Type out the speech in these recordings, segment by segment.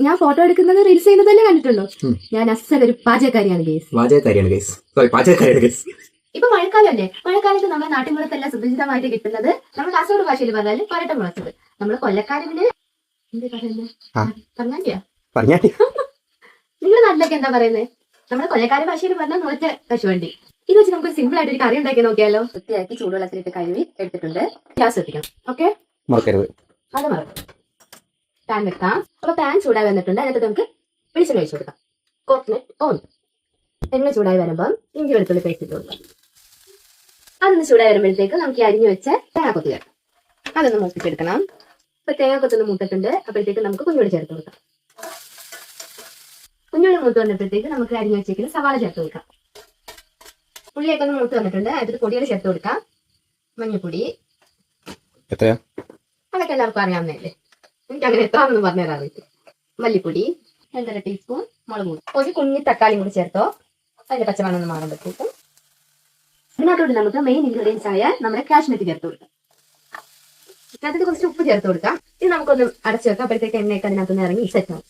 ഞാൻ ഫോട്ടോ എടുക്കുന്നത് റീൽസ് ചെയ്യുന്നതല്ലേ കണ്ടിട്ടുള്ളൂ. ഞാൻ അസലൊരു പാചകക്കാരിയാണ് ഗൈസ്. ഇപ്പൊ മഴക്കാലമല്ലേ, മഴക്കാലത്ത് നമ്മുടെ നാട്ടിൻപുറത്തെല്ലാം സുരക്ഷിതമായിട്ട് കിട്ടുന്നത് നമ്മൾ കാസർഗോഡ് ഭാഷയിൽ പറഞ്ഞാൽ പരട്ട മുളച്ചത്. നമ്മൾ കൊല്ലക്കാരില് എന്താ പറയുന്നത്, നിങ്ങളുടെ നാട്ടിലൊക്കെ എന്താ പറയുന്നത്? നമ്മുടെ കൊല്ലക്കാരി ഭാഷയിൽ പറഞ്ഞാൽ മുളച്ച കശുവണ്ടി. ഇത് വെച്ച് നമുക്ക് സിമ്പിൾ ആയിട്ട് ഒരു കറി ഉണ്ടാക്കി നോക്കിയാലോ. വൃത്തിയാക്കി ചൂടുവെള്ളത്തിലിട്ട് കഴുകി എടുത്തിട്ടുണ്ട്. ഗ്യാസ് എത്തിക്കണം. ഓക്കെ, അത് മറക്കും. പാൻ വെക്കാം. അപ്പൊ പാൻ ചൂടായി വന്നിട്ടുണ്ട്. അതിനകത്ത് നമുക്ക് വെളിച്ചെണ്ണ ഒഴിച്ചു കൊടുക്കാം. Coconut on. എണ്ണ ചൂടായി വരുമ്പം ഇഞ്ചി വെളുത്തുള്ളി പേസ്റ്റ് ഇട്ട് കൊടുക്കാം. അതൊന്ന് ചൂടായി വരുമ്പോഴത്തേക്ക് നമുക്ക് അരിഞ്ഞു വെച്ച തേങ്ങാക്കൊത്ത് ചേർക്കാം. അതൊന്ന് മൂപ്പിച്ചെടുക്കണം. അപ്പൊ തേങ്ങാക്കൊത്തൊന്ന് മൂത്തിട്ടുണ്ട്. അപ്പോഴത്തേക്ക് നമുക്ക് കുഞ്ഞുള്ളി ചേർത്ത് കൊടുക്കാം. കുഞ്ഞുള്ളി മൂത്ത് വന്നപ്പോഴത്തേക്ക് നമുക്ക് അരിഞ്ഞു വെച്ചേക്കുന്ന സവാള ചേർത്ത് കൊടുക്കാം. ഉള്ളിയൊക്കെ ഒന്ന് മൂത്ത് വന്നിട്ടുണ്ട്. അതിൽ പൊടികൾ ചേർത്ത് കൊടുക്കാം. മഞ്ഞൾപ്പൊടി അതൊക്കെ എല്ലാവർക്കും അറിയാവുന്നതല്ലേ, എനിക്ക് അങ്ങനെ എത്രയാണെന്ന് പറഞ്ഞു തരാറില്ല. മല്ലിപ്പൊടി 2.5 ടീസ്പൂൺ, മുളക് പൊടി, ഒരു കുഞ്ഞി തക്കാളിയും കൂടി ചേർത്തോ. അതിന്റെ പച്ചമണം മാറുമ്പോഴത്തേക്കും ഇതിനകത്തോട്ട് നമുക്ക് മെയിൻ ഇൻഗ്രീഡിയൻസ് ആയ നമ്മുടെ കാശ്മീരി ചേർത്ത് കൊടുക്കാം. അതിനകത്ത് കുറച്ച് ഉപ്പ് ചേർത്ത് കൊടുക്കാം. ഇത് നമുക്കൊന്ന് അടച്ചു വെക്കാം. അപ്പോഴത്തേക്ക് എണ്ണയൊക്കെ അതിനകത്തൊന്ന് ഇറങ്ങി സെറ്റ് ആവും.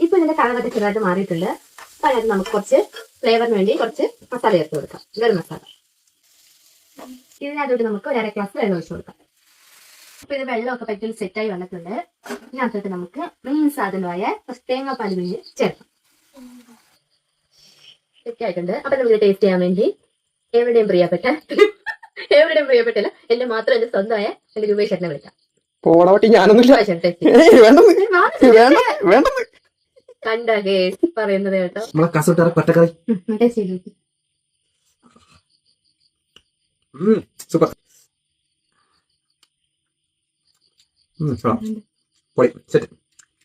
ഇപ്പൊ ഇതിന്റെ കളറൊക്കെ ചെറുതായിട്ട് മാറിയിട്ടുണ്ട്. അപ്പൊ അതിനകത്ത് നമുക്ക് കുറച്ച് ഫ്ലേവറിന് വേണ്ടി കുറച്ച് മസാല ചേർത്ത് കൊടുക്കാം. ഗരം മസാല. ഇതിനകത്തോട്ട് നമുക്ക് 1/2 ഗ്ലാസ് വെള്ളം ഒഴിച്ചു കൊടുക്കാം. അപ്പൊ ഇത് വെള്ളമൊക്കെ പറ്റി സെറ്റായി വന്നിട്ടുണ്ട്. ഇതിനകത്തോട്ട് നമുക്ക് മെയിൻ സാധനമായ തേങ്ങാപ്പാൽ പിഴിഞ്ഞ് ചേർക്കാം. സെറ്റായിട്ടുണ്ട്. അപ്പൊ നമുക്ക് ടേസ്റ്റ് ചെയ്യാൻ വേണ്ടി എവിടെയും പ്രിയപ്പെട്ടല്ല, എന്റെ മാത്രം എന്റെ സ്വന്തമായ എന്റെ രൂപേഷ് ചേട്ടനെ വിളിക്കാം. കണ്ട കേസ് പറയുന്നത് കേട്ടോ. ടേസ്റ്റ് ചെയ്ത് നോക്കി. സൂപ്പർ.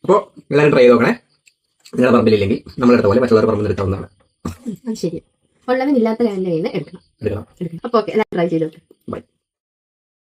അപ്പോ എല്ലാവരും ട്രൈ ചെയ്ത് നോക്കണേ. നിങ്ങളുടെ പറമ്പിലില്ലെങ്കിൽ നമ്മളെടുത്ത പോലെ മറ്റുള്ളവർ പറമ്പിൽ എടുക്കാവുന്നതാണ്. ശരി, ഉള്ളവനില്ലാത്ത കയ്യിൽ നിന്ന് എടുക്കണം. അപ്പൊ ഓക്കെ, ട്രൈ ചെയ്ത് നോക്കാം.